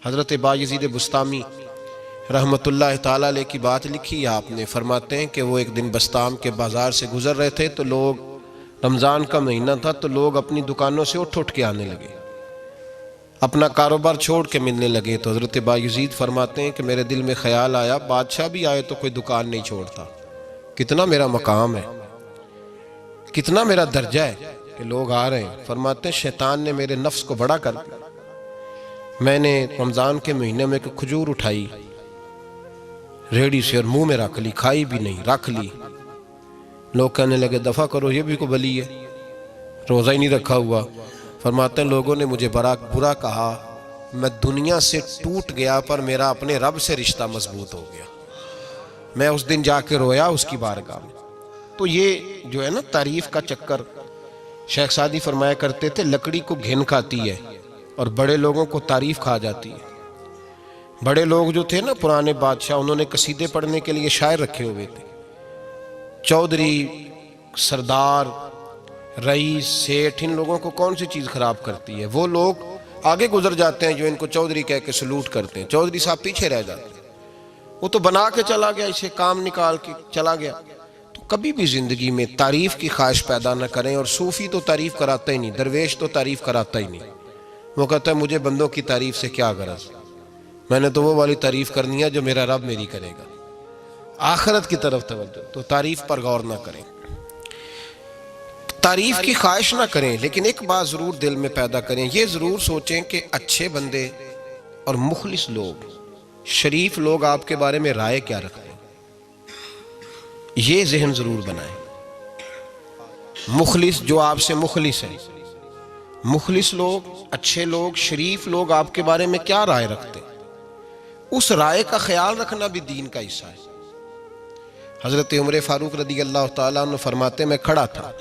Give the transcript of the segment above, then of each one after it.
حضرت بایزید بسطامی رحمۃ اللہ تعالیٰ علیہ کی بات لکھی ہے آپ نے. فرماتے ہیں کہ وہ ایک دن بسطام کے بازار سے گزر رہے تھے تو لوگ، رمضان کا مہینہ تھا تو لوگ اپنی دکانوں سے اٹھ کے آنے لگے، اپنا کاروبار چھوڑ کے ملنے لگے. تو حضرت بایزید فرماتے ہیں کہ میرے دل میں خیال آیا بادشاہ بھی آئے تو کوئی دکان نہیں چھوڑتا، کتنا میرا مقام ہے، کتنا میرا درجہ ہے کہ لوگ آ رہے ہیں. فرماتے ہیں شیطان نے میرے نفس کو بڑا کر دیا. میں نے رمضان کے مہینے میں ایک کھجور اٹھائی ریڑھی سے اور منہ میں رکھ لی، کھائی بھی نہیں، رکھ لی. لوگ کہنے لگے دفع کرو، یہ بھی کو بلی ہے، روزہ ہی نہیں رکھا ہوا. فرماتے ہیں لوگوں نے مجھے برا کہا، میں دنیا سے ٹوٹ گیا پر میرا اپنے رب سے رشتہ مضبوط ہو گیا. میں اس دن جا کے رویا اس کی بارگاہ میں. تو یہ جو ہے نا تعریف کا چکر، شیخ سعدی فرمایا کرتے تھے لکڑی کو گھن کھاتی ہے اور بڑے لوگوں کو تعریف کھا جاتی ہے. بڑے لوگ جو تھے نا پرانے بادشاہ، انہوں نے قصیدے پڑھنے کے لیے شاعر رکھے ہوئے تھے. چودھری، سردار، رئیس، سیٹھ، ان لوگوں کو کون سی چیز خراب کرتی ہے؟ وہ لوگ آگے گزر جاتے ہیں جو ان کو چودھری کہہ کے سلوٹ کرتے ہیں. چودھری صاحب پیچھے رہ جاتے ہیں. وہ تو بنا کے چلا گیا، اسے کام نکال کے چلا گیا. تو کبھی بھی زندگی میں تعریف کی خواہش پیدا نہ کریں. اور صوفی تو تعریف کراتا ہی نہیں، درویش تو تعریف کراتا ہی نہیں. وہ کہتا ہے مجھے بندوں کی تعریف سے کیا غرض، میں نے تو وہ والی تعریف کرنی ہے جو میرا رب میری کرے گا. آخرت کی طرف توجہ. تو تعریف پر غور نہ کریں، تعریف کی خواہش نہ کریں، لیکن ایک بات ضرور دل میں پیدا کریں. یہ ضرور سوچیں کہ اچھے بندے اور مخلص لوگ، شریف لوگ آپ کے بارے میں رائے کیا رکھتے ہیں. یہ ذہن ضرور بنائیں. مخلص جو آپ سے مخلص ہیں، مخلص لوگ، اچھے لوگ، شریف لوگ آپ کے بارے میں کیا رائے رکھتے ہیں، اس رائے کا خیال رکھنا بھی دین کا حصہ ہے. حضرت عمر فاروق رضی اللہ تعالیٰ عنہ فرماتے میں کھڑا تھا،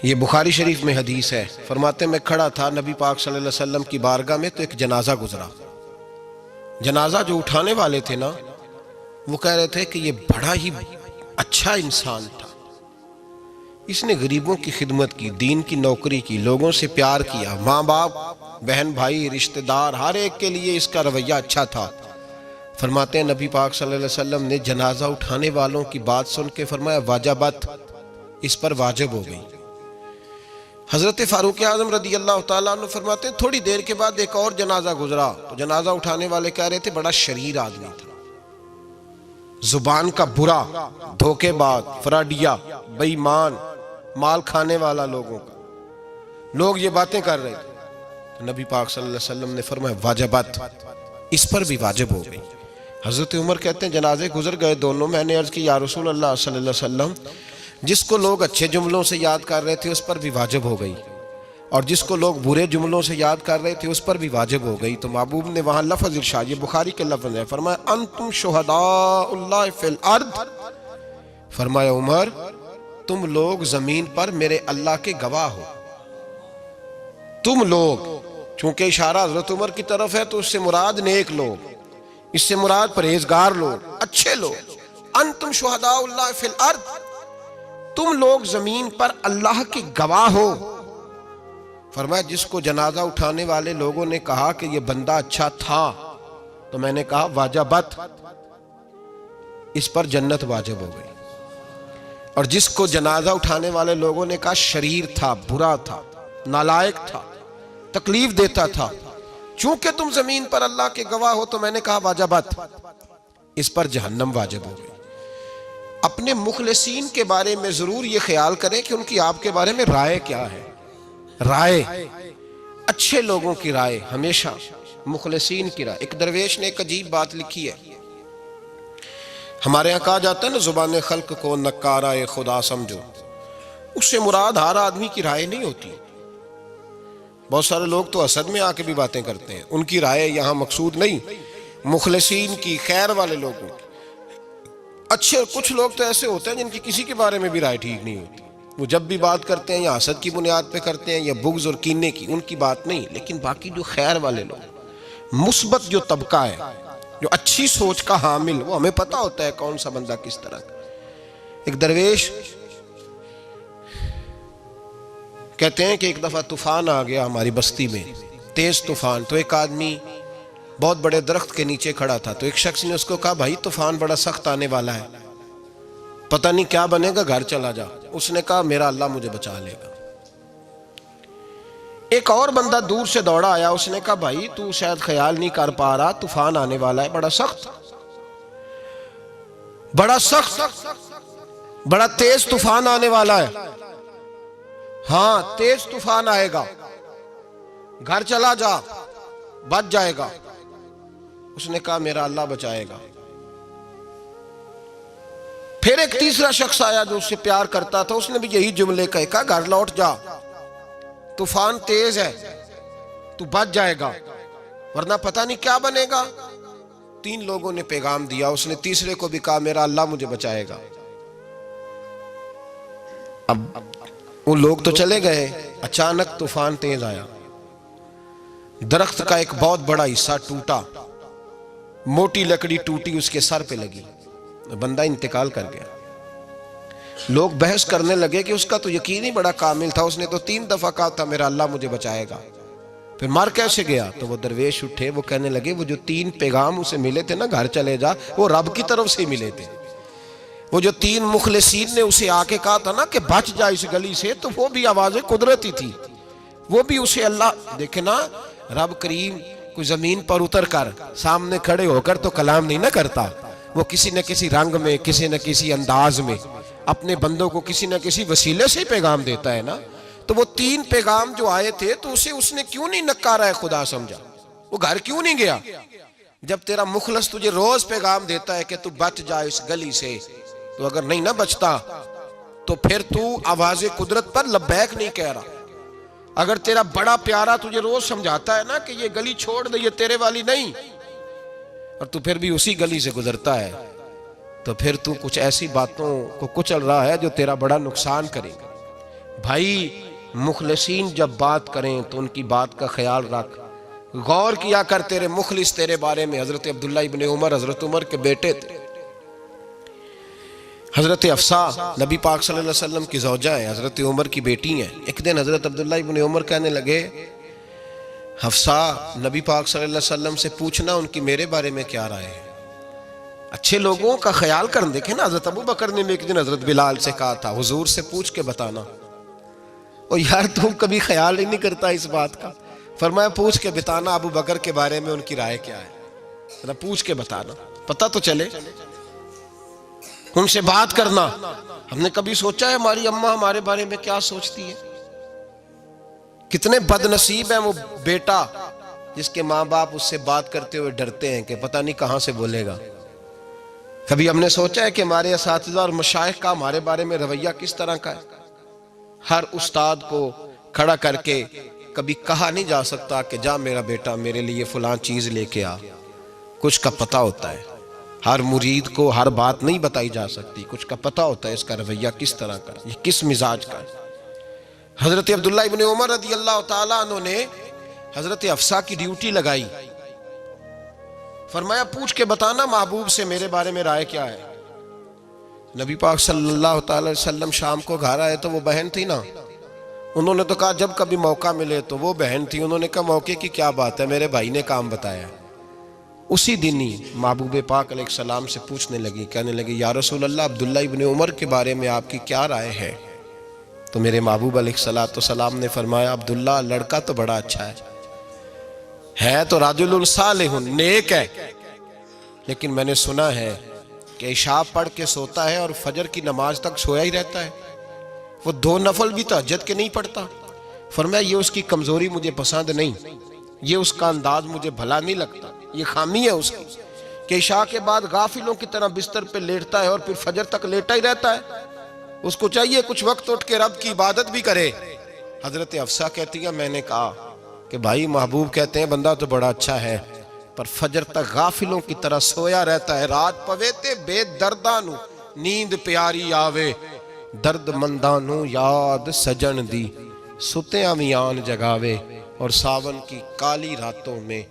یہ بخاری شریف میں حدیث ہے. فرماتے میں کھڑا تھا نبی پاک صلی اللہ علیہ وسلم کی بارگاہ میں تو ایک جنازہ گزرا. جنازہ جو اٹھانے والے تھے نا، وہ کہہ رہے تھے کہ یہ بڑا ہی اچھا انسان تھا، اس نے غریبوں کی خدمت کی، دین کی نوکری کی، لوگوں سے پیار کیا، ماں باپ، بہن بھائی، رشتہ دار، ہر ایک کے لیے اس کا رویہ اچھا تھا. فرماتے ہیں نبی پاک صلی اللہ علیہ وسلم نے جنازہ اٹھانے والوں کی بات سن کے فرمایا واجبت، اس پر واجب ہو گئی. حضرت فاروق اعظم رضی اللہ تعالیٰ عنہ فرماتے ہیں تھوڑی دیر کے بعد ایک اور جنازہ گزرا تو جنازہ اٹھانے والے کہہ رہے تھے بڑا شریر آدمی تھا، زبان کا برا، دھوکے باز، فراڈیا، بے ایمان، مال کھانے والا لوگوں کا. لوگ یہ باتیں کر رہے تھے. نبی پاک صلی اللہ علیہ وسلم نے فرمایا واجبت، اس پر بھی واجب ہو گئی. حضرت عمر کہتے ہیں جنازے گزر گئے دونوں. میں نے عرض کی یا رسول اللہ صلی اللہ علیہ وسلم، جس کو لوگ اچھے جملوں سے یاد کر رہے تھے اس پر بھی واجب ہو گئی، اور جس کو لوگ برے جملوں سے یاد کر رہے تھے اس پر بھی واجب ہو گئی. تو محبوب نے وہاں لفظ ارشاد، یہ بخاری کے لفظ ہے، فرمایا انتم شہداء اللہ فی الارض. فرمایا عمر تم لوگ زمین پر میرے اللہ کے گواہ ہو. تم لوگ، چونکہ اشارہ حضرت عمر کی طرف ہے تو اس سے مراد نیک لوگ، اس سے مراد پرہیزگار لوگ، اچھے لوگ. انتم شہداء اللہ فی الارض، تم لوگ زمین پر اللہ کے گواہ ہو. فرمایا جس کو جنازہ اٹھانے والے لوگوں نے کہا کہ یہ بندہ اچھا تھا تو میں نے کہا واجبت، اس پر جنت واجب ہو گئی. اور جس کو جنازہ اٹھانے والے لوگوں نے کہا شریر تھا، برا تھا، نالائق تھا، تکلیف دیتا تھا، چونکہ تم زمین پر اللہ کے گواہ ہو تو میں نے کہا واجبت، اس پر جہنم واجب ہو گئی. اپنے مخلصین کے بارے میں ضرور یہ خیال کریں کہ ان کی آپ کے بارے میں رائے کیا ہے. رائے، اچھے لوگوں کی رائے، ہمیشہ مخلصین کی رائے. ایک درویش نے ایک عجیب بات لکھی ہے. ہمارے یہاں کہا جاتا ہے نا زبان خلق کو نکارہ خدا سمجھو. اس سے مراد ہر آدمی کی رائے نہیں ہوتی. بہت سارے لوگ تو حسد میں آ کے بھی باتیں کرتے ہیں، ان کی رائے یہاں مقصود نہیں، مخلصین کی، خیر والے لوگوں کی. اچھے کچھ لوگ تو ایسے ہوتے ہیں جن کی کسی کے بارے میں بھی رائے ٹھیک نہیں ہوتی. وہ جب بھی بات کرتے ہیں یا حسد کی بنیاد پہ کرتے ہیں یا بغض اور کینے کی، ان کی بات نہیں. لیکن باقی جو خیر والے لوگ، مثبت جو طبقہ ہے، جو اچھی سوچ کا حامل، وہ ہمیں پتہ ہوتا ہے کون سا بندہ کس طرح کا. ایک درویش کہتے ہیں کہ ایک دفعہ طوفان آ گیا ہماری بستی میں. تیز طوفان. تو ایک آدمی بہت بڑے درخت کے نیچے کھڑا تھا, تو ایک شخص نے اس کو کہا بھائی طوفان بڑا سخت آنے والا ہے, پتہ نہیں کیا بنے گا, گھر چلا جا. اس نے کہا میرا اللہ مجھے بچا لے گا. ایک اور بندہ دور سے دوڑا آیا, اس نے کہا بھائی تو شاید خیال نہیں کر پا رہا, طوفان آنے والا ہے بڑا سخت, بڑا تیز طوفان آنے والا ہے. ہاں تیز طوفان آئے گا, گھر چلا جا, بچ جائے گا. اس نے کہا میرا اللہ بچائے گا. پھر ایک تیسرا شخص آیا جو اس سے پیار کرتا تھا, اس نے بھی یہی جملے کہا گھر لوٹ جا, طوفان تیز ہے, تو بچ جائے گا ورنہ پتہ نہیں کیا بنے گا. 3 لوگوں نے پیغام دیا, اس نے تیسرے کو بھی کہا میرا اللہ مجھے بچائے گا. اب وہ لوگ تو چلے گئے, اچانک طوفان تیز آیا, درخت کا ایک بہت بڑا حصہ ٹوٹا, موٹی لکڑی ٹوٹی اس کے سر پہ لگی, بندہ انتقال کر گیا. لوگ بحث کرنے لگے کہ اس کا تو یقین ہی بڑا کامل تھا, اس نے تو 3 دفعہ کہا تھا میرا اللہ مجھے بچائے گا, پھر مر کیسے گیا؟ تو وہ درویش اٹھے, وہ کہنے لگے وہ جو 3 پیغام اسے ملے تھے نا گھر چلے جا, وہ رب کی طرف سے ملے تھے. وہ جو 3 مخلصین نے اسے آ کے کہا تھا نا کہ بچ جا اس گلی سے, تو وہ بھی آواز قدرتی تھی, وہ بھی اسے اللہ دیکھے نا. رب کریم کوئی زمین پر اتر کر سامنے کھڑے ہو کر تو کلام نہیں نہ کرتا, وہ کسی نہ کسی رنگ میں, کسی نہ کسی انداز میں اپنے بندوں کو کسی نہ کسی وسیلے سے پیغام دیتا ہے نا. تو وہ 3 پیغام جو آئے تھے تو اسے اس نے کیوں نہیں نکارا ہے خدا سمجھا, وہ گھر کیوں نہیں گیا؟ جب تیرا مخلص تجھے روز پیغام دیتا ہے کہ تو بچ جا اس گلی سے, تو اگر نہیں نہ بچتا تو پھر تو آواز قدرت پر لبیک نہیں کہہ رہا. اگر تیرا بڑا پیارا تجھے روز سمجھاتا ہے نا کہ یہ گلی چھوڑ دے, یہ تیرے والی نہیں, اور تو پھر بھی اسی گلی سے گزرتا ہے, تو پھر تو کچھ ایسی باتوں کو کچل رہا ہے جو تیرا بڑا نقصان کرے گا. بھائی مخلصین جب بات کریں تو ان کی بات کا خیال رکھ, غور کیا کر. تیرے مخلص تیرے بارے میں حضرت عبداللہ ابن عمر, حضرت عمر کے بیٹے تھے. حضرت حفصہ نبی پاک صلی اللہ علیہ وسلم کی زوجہ ہے, حضرت عمر کی بیٹی ہیں. ایک دن حضرت عبداللہ ابن عمر کہنے لگے حفصہ نبی پاک صلی اللہ علیہ وسلم سے پوچھنا ان کی میرے بارے میں کیا رائے ہے. اچھے لوگوں کا خیال کر. دیکھیں نا حضرت ابو بکر نے بھی ایک دن حضرت بلال سے کہا تھا حضور سے پوچھ کے بتانا. اور یار تم کبھی خیال ہی نہیں کرتا اس بات کا. فرمایا پوچھ کے بتانا ابو بکر کے بارے میں ان کی رائے کیا ہے, پوچھ کے بتانا, پتہ تو چلے. ان سے بات کرنا. ہم نے کبھی سوچا ہے ہماری اماں ہمارے بارے میں کیا سوچتی ہے؟ کتنے بد نصیب ہیں وہ بیٹا جس کے ماں باپ اس سے بات کرتے ہوئے ڈرتے ہیں کہ پتہ نہیں کہاں سے بولے گا. کبھی ہم نے سوچا ہے کہ ہمارے اساتذہ اور مشائخ کا ہمارے بارے میں رویہ کس طرح کا ہے؟ ہر استاد کو کھڑا کر کے کبھی کہا نہیں جا سکتا کہ جا میرا بیٹا میرے لیے فلاں چیز لے کے آ. کچھ کا پتہ ہوتا ہے. ہر مرید کو ہر بات نہیں بتائی جا سکتی, کچھ کا پتہ ہوتا ہے اس کا رویہ کس طرح کا, یہ کس مزاج کا ہے. حضرت عبداللہ ابن عمر رضی اللہ تعالیٰ عنہ نے حضرت حفصہ کی ڈیوٹی لگائی. فرمایا پوچھ کے بتانا محبوب سے میرے بارے میں رائے کیا ہے. نبی پاک صلی اللہ تعالی وسلم شام کو گھر آئے تو وہ بہن تھی نا, انہوں نے تو کہا جب کبھی موقع ملے تو وہ بہن تھی, انہوں نے کہا موقع کی کیا بات ہے, میرے بھائی نے کام بتایا. اسی دن ہی محبوب پاک علیہ السلام سے پوچھنے لگی, کہنے لگی یا رسول اللہ عبداللہ ابن عمر کے بارے میں آپ کی کیا رائے ہے؟ تو میرے محبوب علیہ السلام نے فرمایا عبداللہ لڑکا تو بڑا اچھا ہے تو رجل صالح نیک ہے, لیکن میں نے سنا ہے کہ عشاء پڑھ کے سوتا ہے اور فجر کی نماز تک سویا ہی رہتا ہے, وہ 2 نفل بھی تہجد کے نہیں پڑھتا. فرمایا یہ اس کی کمزوری مجھے پسند نہیں, یہ اس کا انداز مجھے بھلا نہیں لگتا, یہ خامی ہے اس کی کہ عشاء کے بعد غافلوں کی طرح بستر پہ لیٹتا ہے اور پھر فجر تک لیٹا ہی رہتا ہے. اس کو چاہیے کچھ وقت اٹھ کے رب کی عبادت بھی کرے. حضرت حفصہ کہتی ہے میں نے کہا کہ بھائی محبوب کہتے ہیں بندہ تو بڑا اچھا ہے پر فجر تک غافلوں کی طرح سویا رہتا ہے. رات پویتے بے دردانو نیند پیاری آوے, درد مندانو یاد سجن دی ستیاں میان جگاوے. اور ساون کی کالی راتوں میں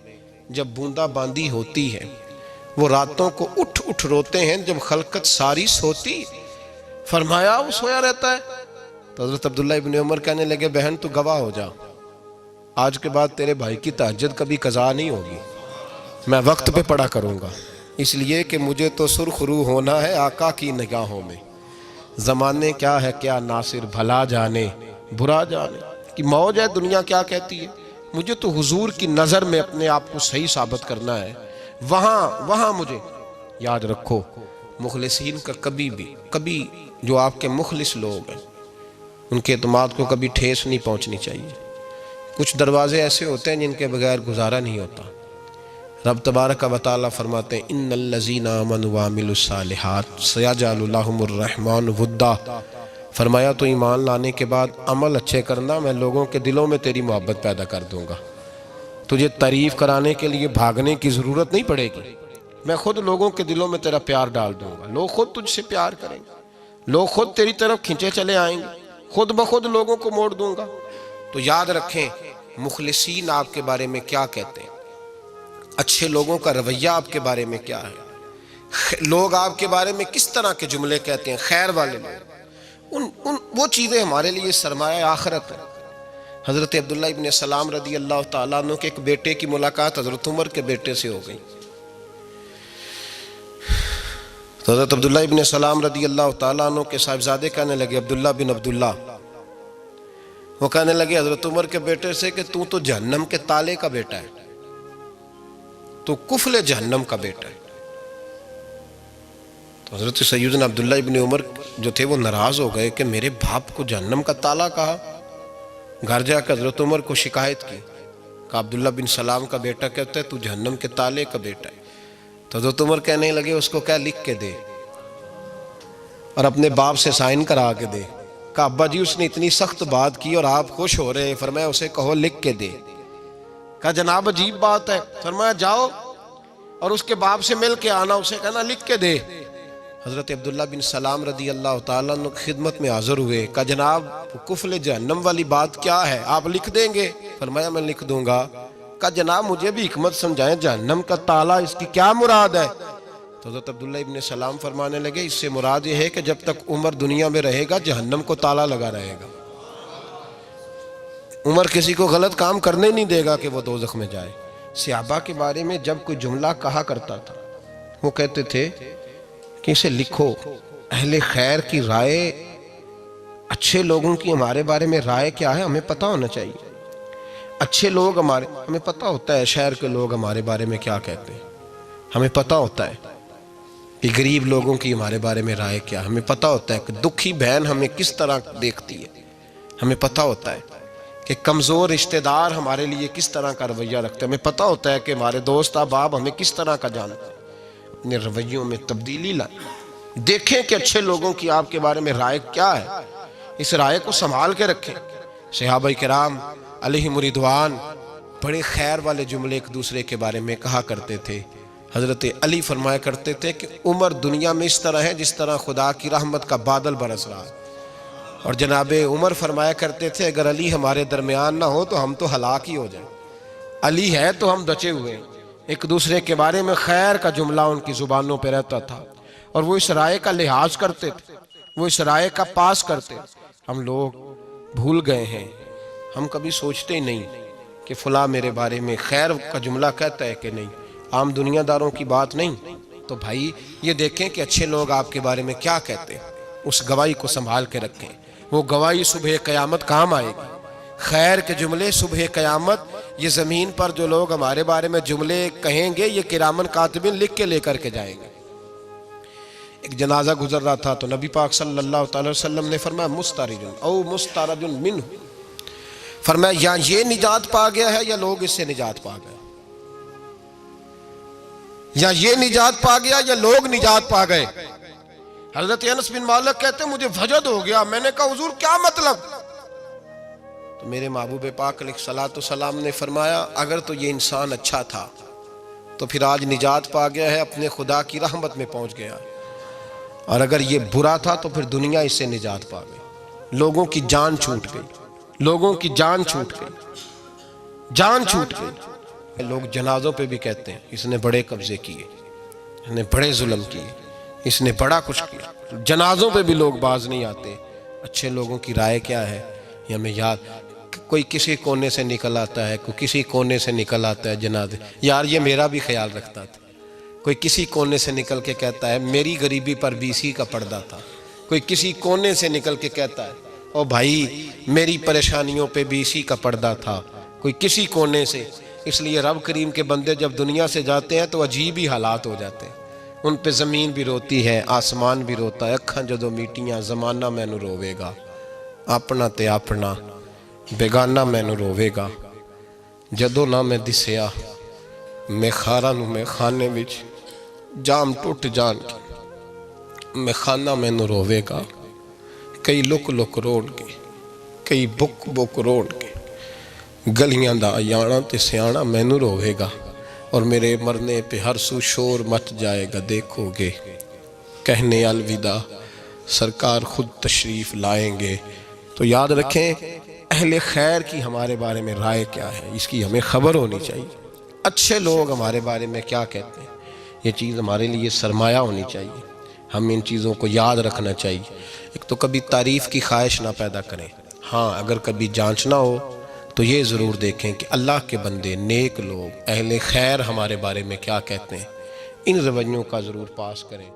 جب بوندا باندی ہوتی ہے وہ راتوں کو اٹھ اٹھ روتے ہیں جب خلقت ساری سوتی. فرمایا وہ سویا رہتا ہے. تو حضرت عبداللہ ابن عمر کہنے لگے بہن تو گواہ ہو جا, آج کے بعد تیرے بھائی کی تہجد کبھی قضا نہیں ہوگی، میں وقت پہ پڑھا کروں گا، اس لیے کہ مجھے تو سرخ رو ہونا ہے آقا کی نگاہوں میں۔ زمانے کیا ہے کیا ناصر، بھلا جانے برا جانے کہ موج ہے دنیا کیا کہتی ہے، مجھے تو حضور کی نظر میں اپنے آپ کو صحیح ثابت کرنا ہے۔ وہاں مجھے یاد رکھو، مخلصین کا کبھی جو آپ کے مخلص لوگ ہیں ان کے اعتماد کو کبھی ٹھیس نہیں پہنچنی چاہیے۔ کچھ دروازے ایسے ہوتے ہیں جن کے بغیر گزارا نہیں ہوتا۔ رب تبارک و تعالیٰ فرماتے ہیں ان الذین آمنوا وعملوا الصالحات سیجعل لهم الرحمن ودا، فرمایا تو ایمان لانے کے بعد عمل اچھے کرنا، میں لوگوں کے دلوں میں تیری محبت پیدا کر دوں گا۔ تجھے تعریف کرانے کے لیے بھاگنے کی ضرورت نہیں پڑے گی، میں خود لوگوں کے دلوں میں تیرا پیار ڈال دوں گا، لوگ خود تجھ سے پیار کریں گے، لوگ خود تیری طرف کھنچے چلے آئیں گے، خود بخود لوگوں کو موڑ دوں گا۔ تو یاد رکھیں مخلصین آپ کے بارے میں کیا کہتے ہیں، اچھے لوگوں کا رویہ آپ کے بارے میں کیا ہے، لوگ آپ کے بارے میں کس طرح کے جملے کہتے ہیں، خیر والے لوگ، وہ چیزیں ہمارے لیے سرمایہ آخرت ہے۔ حضرت عبداللہ ابن سلام رضی اللہ تعالیٰ عنہ کے ایک بیٹے کی ملاقات حضرت عمر کے بیٹے سے ہو گئی۔ تو حضرت عبداللہ ابن سلام رضی اللہ تعالیٰ عنہ کے صاحبزادے کہنے لگے، عبداللہ بن عبداللہ، وہ کہنے لگے حضرت عمر کے بیٹے سے کہ تو جہنم کے تالے کا بیٹا ہے، تو کفل جہنم کا بیٹا ہے۔ تو حضرت سیدنا عبداللہ ابن عمر جو تھے وہ ناراض ہو گئے کہ میرے باپ کو جہنم کا تالا کہا۔ گھر جا کر حضرت عمر کو شکایت کی کہ عبداللہ بن سلام کا بیٹا کہتا ہے تو جہنم کے تالے کا بیٹا ہے۔ تو حضرت عمر کہنے لگے اس کو کیا لکھ کے دے اور اپنے باپ سے سائن کرا کے دے۔ کہا ابا جی اس نے اتنی سخت بات کی اور آپ خوش ہو رہے ہیں، فرمایا اسے کہو لکھ کے دے۔ کہا جناب عجیب بات ہے، فرمایا جاؤ اور اس کے باپ سے مل کے آنا، اسے کہنا لکھ کے دے۔ حضرت عبداللہ بن سلام رضی اللہ تعالیٰ عنہ کی خدمت میں حاضر ہوئے، کہا جناب کفل جہنم والی بات کیا ہے، آپ لکھ دیں گے؟ فرمایا میں لکھ دوں گا۔ کہا جناب مجھے بھی حکمت سمجھائیں، جہنم کا تالا اس کی کیا مراد ہے؟ تو حضرت عبداللہ ابن سلام فرمانے لگے اس سے مراد یہ ہے کہ جب تک عمر دنیا میں رہے گا جہنم کو تالا لگا رہے گا، عمر کسی کو غلط کام کرنے نہیں دے گا کہ وہ دوزخ میں جائے۔ صحابہ کے بارے میں جب کوئی جملہ کہا کرتا تھا وہ کہتے تھے کہ اسے لکھو، اہل خیر کی رائے، اچھے لوگوں کی ہمارے بارے میں رائے کیا ہے ہمیں پتہ ہونا چاہیے۔ اچھے لوگ ہمیں پتہ ہوتا ہے شہر کے لوگ ہمارے بارے میں کیا کہتے ہیں، ہمیں پتہ ہوتا ہے کہ غریب لوگوں کی ہمارے بارے میں رائے کیا، ہمیں پتہ ہوتا ہے کہ دکھی بہن ہمیں کس طرح دیکھتی ہے، ہمیں پتہ ہوتا ہے کہ کمزور رشتہ دار ہمارے لیے کس طرح کا رویہ رکھتے ہیں، ہمیں پتہ ہوتا ہے کہ ہمارے دوست احباب ہمیں کس طرح کا جانتے ہیں۔ اپنے رویوں میں تبدیلی لائیں، دیکھیں کہ اچھے لوگوں کی آپ کے بارے میں رائے کیا ہے، اس رائے کو سنبھال کے رکھیں۔ صحابہ کرام علیہم رضوان بڑے خیر والے جملے ایک دوسرے کے بارے میں کہا کرتے تھے۔ حضرت علی فرمایا کرتے تھے کہ عمر دنیا میں اس طرح ہے جس طرح خدا کی رحمت کا بادل برس رہا ہے، اور جناب عمر فرمایا کرتے تھے اگر علی ہمارے درمیان نہ ہو تو ہم تو ہلاک ہی ہو جائیں، علی ہے تو ہم بچے ہوئے ہیں۔ ایک دوسرے کے بارے میں خیر کا جملہ ان کی زبانوں پہ رہتا تھا، اور وہ اس رائے کا لحاظ کرتے تھے، وہ اس رائے کا پاس کرتے۔ ہم لوگ بھول گئے ہیں، ہم کبھی سوچتے ہی نہیں کہ فلاں میرے بارے میں خیر کا جملہ کہتا ہے کہ نہیں، عام دنیا داروں کی بات نہیں۔ تو بھائی یہ دیکھیں کہ اچھے لوگ آپ کے بارے میں کیا کہتے ہیں، اس گواہی کو سنبھال کے رکھیں، وہ گواہی صبح قیامت کام آئے گی۔ خیر کے جملے صبح قیامت، یہ زمین پر جو لوگ ہمارے بارے میں جملے کہیں گے یہ کرامن کاتبین لکھ کے لے کر کے جائیں گے۔ ایک جنازہ گزر رہا تھا تو نبی پاک صلی اللہ تعالی وسلم نے فرمایا مسترج او مسترج منہ، فرمایا یا یہ نجات پا گیا ہے یا لوگ اس سے نجات پا گئے، یا یہ نجات پا گیا یا لوگ نجات پا گئے۔ حضرت انس بن مالک کہتے ہیں مجھے وجد ہو گیا، میں نے کہا حضور کیا مطلب؟ تو میرے محبوب پاک علیہ الصلوۃ والسلام نے فرمایا اگر تو یہ انسان اچھا تھا تو پھر آج نجات پا گیا ہے، اپنے خدا کی رحمت میں پہنچ گیا، اور اگر یہ برا تھا تو پھر دنیا اس سے نجات پا گئی۔ لوگوں کی جان چھوٹ گئی، لوگوں کی جان چھوٹ گئی، جان چھوٹ گئی۔ لوگ جنازوں پہ بھی کہتے ہیں اس نے بڑے قبضے کیے، اس نے بڑے ظلم کیے، اس نے بڑا کچھ کیا۔ جنازوں پہ بھی لوگ باز نہیں آتے۔ اچھے لوگوں کی رائے کیا ہے یہ ہمیں یاد، کوئی کسی کونے سے نکل آتا ہے، کوئی کسی کونے سے نکل آتا ہے جنازے. یار یہ میرا بھی خیال رکھتا تھا. کوئی کسی کونے سے نکل کے کہتا ہے میری غریبی پر BC کا پردہ تھا. کوئی کسی کونے سے نکل کے کہتا ہے او بھائی میری پریشانیوں پہ BC کا پردہ تھا. کوئی کسی کونے سے. اس لیے رب کریم کے بندے جب دنیا سے جاتے ہیں تو عجیب ہی حالات ہو جاتے ہیں. ان پہ زمین بھی روتی ہے، آسمان بھی روتا ہے. اکھاں جدو میٹیاں زمانہ مینوں روے گا، اپنا تے اپنا بیگانہ مینوں روے گا. جدو نہ میں دسیا میں خاراں نوں میں خانے وچ جام ٹوٹ جان کے میں خانہ مینوں روے گا. کئی لک لک روڑ کے، کئی بک بک روڑ کے گلیاں دا یانا تے سیانا مینوں روے گا. اور میرے مرنے پہ ہر سو شور مچ جائے گا، دیکھو گے کہنے الوداع سرکار خود تشریف لائیں گے. تو یاد رکھیں اہل خیر کی ہمارے بارے میں رائے کیا ہے، اس کی ہمیں خبر ہونی چاہیے. اچھے لوگ ہمارے بارے میں کیا کہتے ہیں، یہ چیز ہمارے لیے سرمایہ ہونی چاہیے. ہم ان چیزوں کو یاد رکھنا چاہیے. ایک تو کبھی تعریف کی خواہش نہ پیدا کریں. ہاں اگر کبھی جانچنا ہو تو یہ ضرور دیکھیں کہ اللہ کے بندے، نیک لوگ، اہل خیر ہمارے بارے میں کیا کہتے ہیں. ان رویوں کا ضرور پاس کریں.